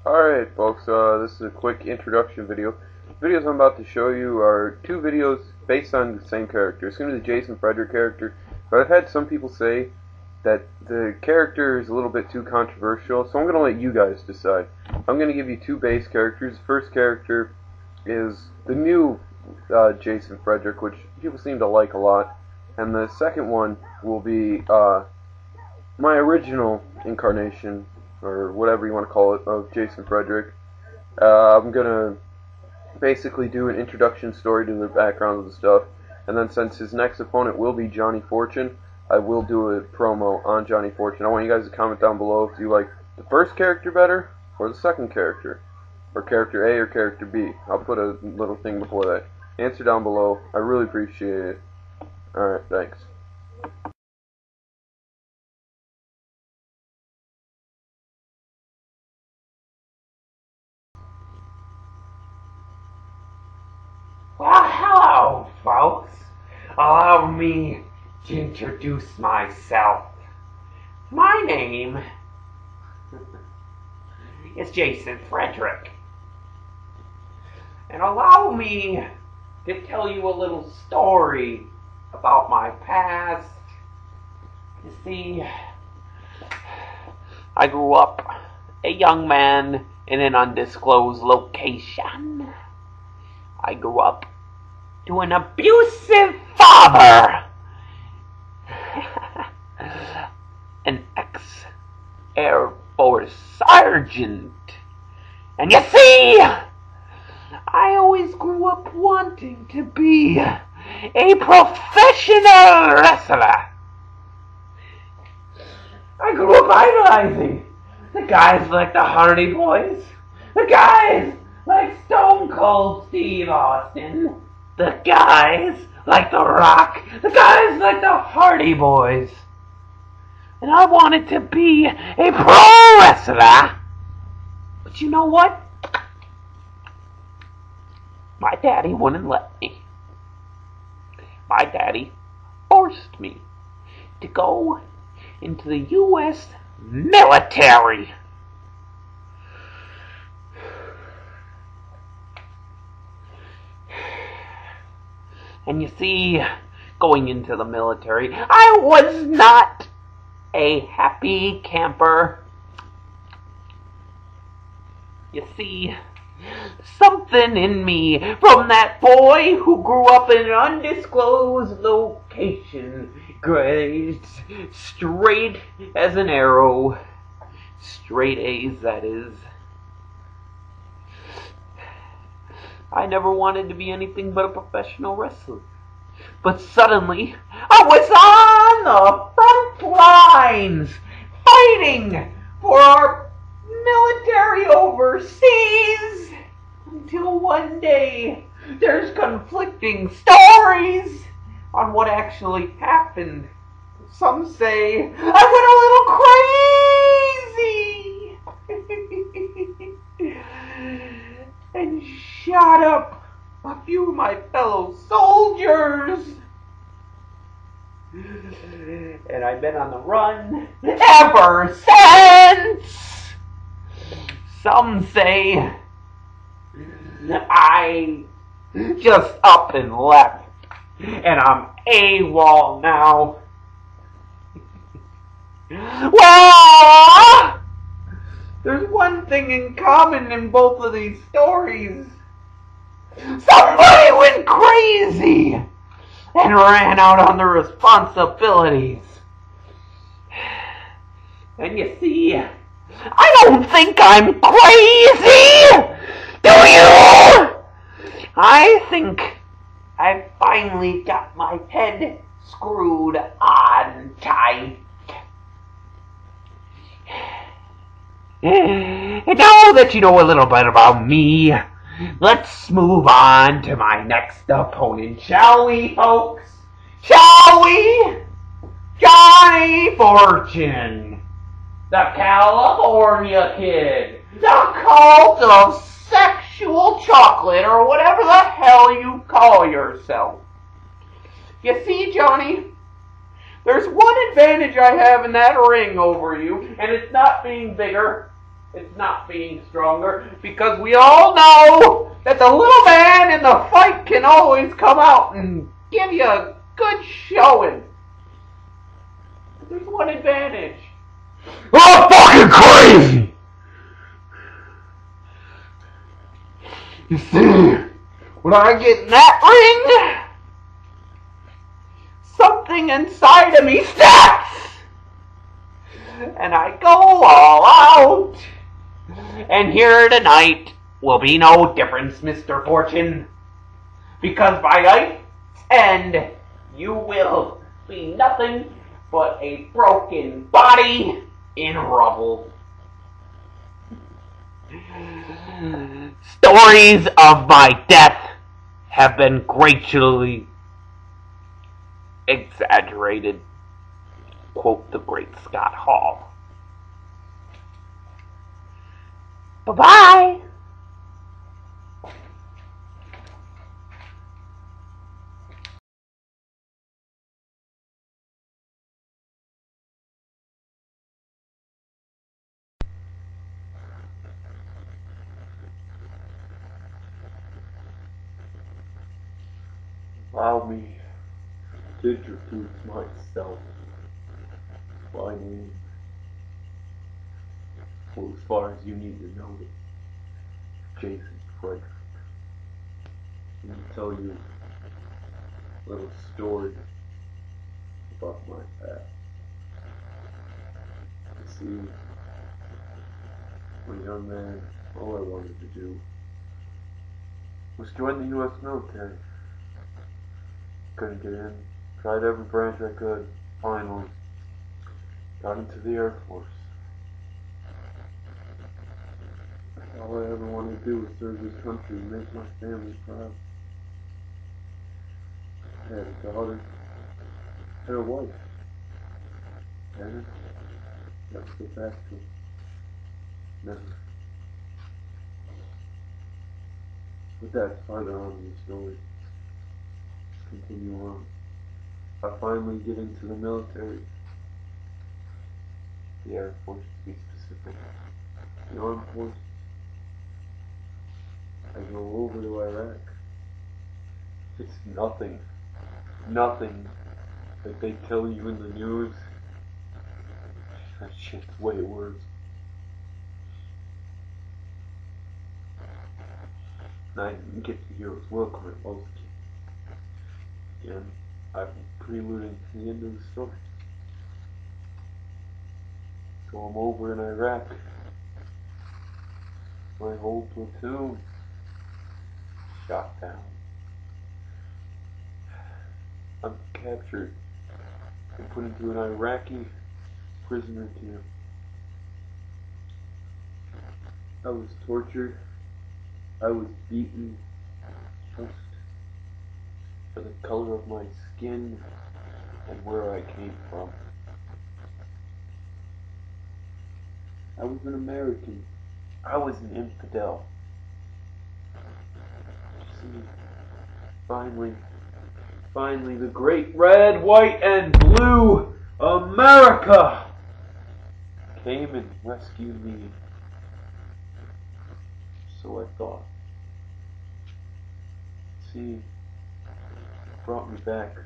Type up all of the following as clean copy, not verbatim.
Alright folks, this is a quick introduction video. The videos I'm about to show you are two videos based on the same character. It's going to be the Jason Fredrick character, but I've had some people say that the character is a little bit too controversial, so I'm going to let you guys decide. I'm going to give you two base characters. The first character is the new Jason Fredrick, which people seem to like a lot, and the second one will be my original incarnation, or whatever you want to call it, of Jason Fredrick. I'm gonna basically do an introduction story to the background of the stuff, and then since his next opponent will be Johnny Fortune, I will do a promo on Johnny Fortune. I want you guys to comment down below if you like the first character better, or the second character, or character A or character B. I'll put a little thing before that. Answer down below. I really appreciate it. Alright, thanks. Well, hello, folks. Allow me to introduce myself. My name is Jason Fredrick. And allow me to tell you a little story about my past. You see, I grew up a young man in an undisclosed location. I grew up to an abusive father, an ex-Air Force sergeant. And you see, I always grew up wanting to be a professional wrestler. I grew up idolizing the guys like the Hardy Boys, the guys like Stone Cold Steve Austin, the guys like The Rock, the guys like the Hardy Boys. And I wanted to be a pro wrestler. But you know what? My daddy wouldn't let me. My daddy forced me to go into the U.S. military. And you see, going into the military, I was not a happy camper. You see, something in me from that boy who grew up in an undisclosed location, straight as an arrow, straight A's, that is. I never wanted to be anything but a professional wrestler. But suddenly, I was on the front lines, fighting for our military overseas, until one day, there's conflicting stories on what actually happened. Some say I went a little crazy and shot up a few of my fellow soldiers. And I've been on the run ever since. Some say I just up and left, and I'm AWOL now. Well, there's one thing in common in both of these stories. Somebody went crazy and ran out on their responsibilities. And you see, I don't think I'm crazy, do you? I think I finally got my head screwed on tight. And now that you know a little bit about me, let's move on to my next opponent, shall we, folks? Shall we? Johnny Fortune, the California Kid, the cult of sexual chocolate, or whatever the hell you call yourself. You see, Johnny, there's one advantage I have in that ring over you, and it's not being bigger. It's not being stronger, because we all know that the little man in the fight can always come out and give you a good showing. But there's one advantage. I'm fucking crazy! You see, when I get in that ring, something inside of me snaps, and I go all out. And here tonight will be no difference, Mr. Fortune, because by night's end, you will be nothing but a broken body in rubble. Stories of my death have been greatly exaggerated, quote the great Scott Hall. Bye-bye. Allow me to introduce myself. My name, well, as far as you need to know it, Jason Fredrick. Let me tell you a little story about my past. See, when a young man, all I wanted to do was join the U.S. military. Couldn't get in. Tried every branch I could. Finally, got into the Air Force. All I ever wanted to do was serve this country and make my family proud. I had a daughter, had a wife, and never go back to it. Never. But that's farther on in the story. Continue on. I finally get into the military. The Air Force, to be specific. The Armed Forces. I go over to Iraq. It's nothing. Nothing like they tell you in the news. That shit's way worse. And I didn't get the hero's welcome at most. Again, I'm preluding to the end of the story. So I'm over in Iraq. My whole platoon shot down. I'm captured and put into an Iraqi prisoner camp. I was tortured. I was beaten just for the color of my skin and where I came from. I was an American. I was an infidel. See, finally, the great red, white, and blue America came and rescued me. So I thought. See, brought me back,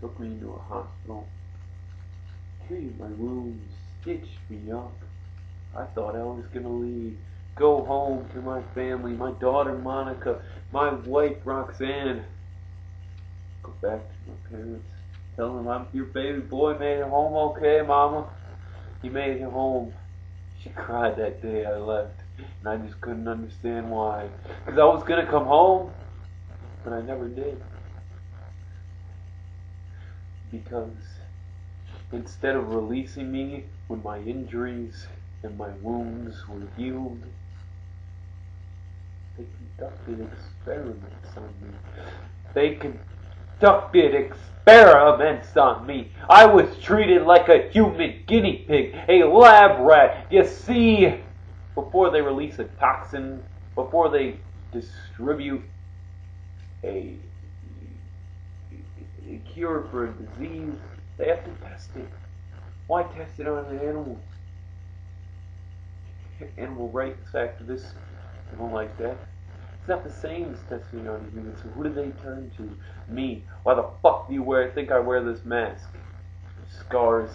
took me into a hospital, treated my wounds, stitched me up. I thought I was gonna leave, go home to my family, my daughter Monica, my wife Roxanne. Go back to my parents, tell them your baby boy made it home okay, Mama. He made it home. She cried that day I left, and I just couldn't understand why. Because I was gonna come home, but I never did. Because instead of releasing me when my injuries and my wounds were healed, they conducted experiments on me. They conducted experiments on me. I was treated like a human guinea pig, a lab rat. You see, before they release a toxin, before they distribute a cure for a disease, they have to test it. Why test it on an animal? animal rights activists don't like that. It's not the same as testing on humans, so who do they turn to? Me. Why the fuck do you think I wear this mask? Scars.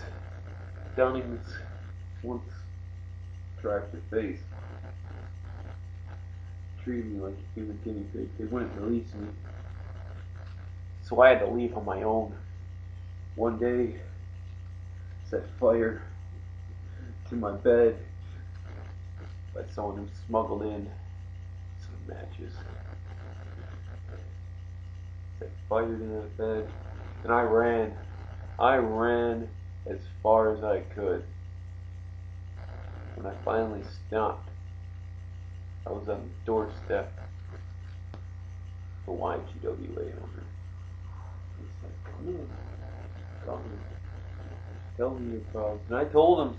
Downing this once attractive face. Treated me like a human guinea pig. They wouldn't release me. So I had to leave on my own. One day, set fire to my bed by someone who smuggled in some matches. Set fire to that bed, and I ran. I ran as far as I could. When I finally stopped, I was on the doorstep of the YGWA owner. He said, "Come in, come in, tell me your problems." And I told him,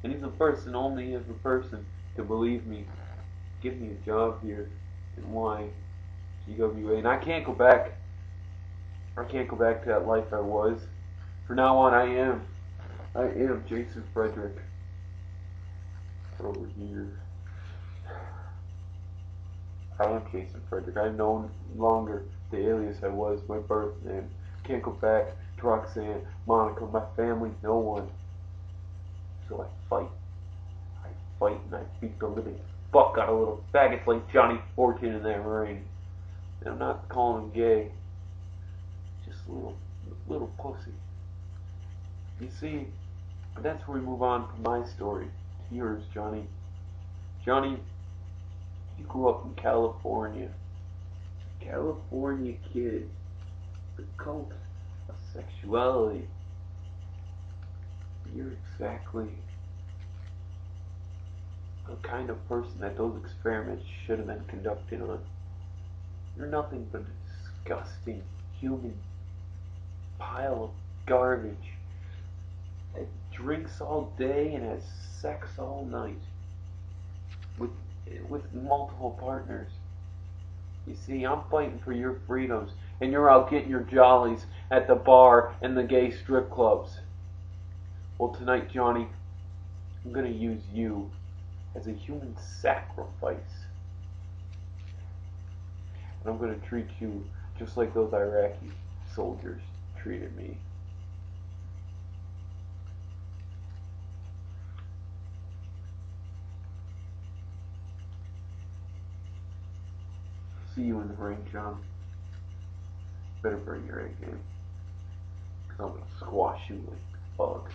and he's the first and only ever person to believe me, give me a job here in YGWA. And I can't go back. I can't go back to that life I was. From now on, I am Jason Fredrick. Over here. I am Jason Fredrick. I'm no longer the alias I was, my birth name. Can't go back to Roxanne, Monica, my family, no one. So I fight. I fight and I beat the living fuck out of little faggots like Johnny Fortune in that ring. And I'm not calling him gay. Just a little pussy. You see, that's where we move on from my story to yours, Johnny. Johnny, you grew up in California. California kid. The cult of sexuality. You're exactly the kind of person that those experiments should have been conducted on. You're nothing but a disgusting human pile of garbage that drinks all day and has sex all night with multiple partners. You see, I'm fighting for your freedoms, and you're out getting your jollies at the bar and the gay strip clubs. Well, tonight, Johnny, I'm gonna use you as a human sacrifice. And I'm gonna treat you just like those Iraqi soldiers treated me. See you in the ring, John. Better bring your A game, because I'm gonna squash you like a bug.